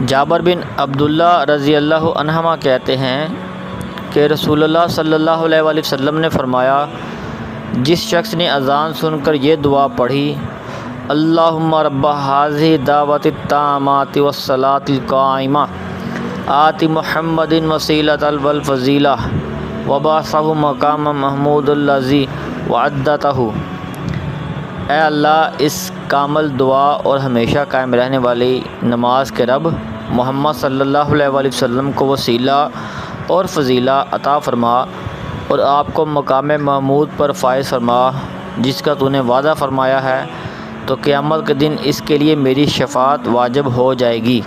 جابر بن عبداللہ رضی اللہ عنہما کہتے ہیں کہ رسول اللہ صلی اللہ علیہ وآلہ وسلم نے فرمایا، جس شخص نے اذان سن کر یہ دعا پڑھی، اللہم رب ھذہ الدعوۃ التامۃ والصلاۃ القائمہ آت محمد الوسیلۃ والفضیلہ وابعثہ مقاما محمودا الذی وعدتہ، اے اللہ اس کامل دعا اور ہمیشہ قائم رہنے والی نماز کے رب، محمد صلی اللہ علیہ وآلہ وسلم کو وسیلہ اور فضیلہ عطا فرما اور آپ کو مقام محمود پر فائز فرما جس کا تو نے وعدہ فرمایا ہے، تو قیامت کے دن اس کے لیے میری شفاعت واجب ہو جائے گی۔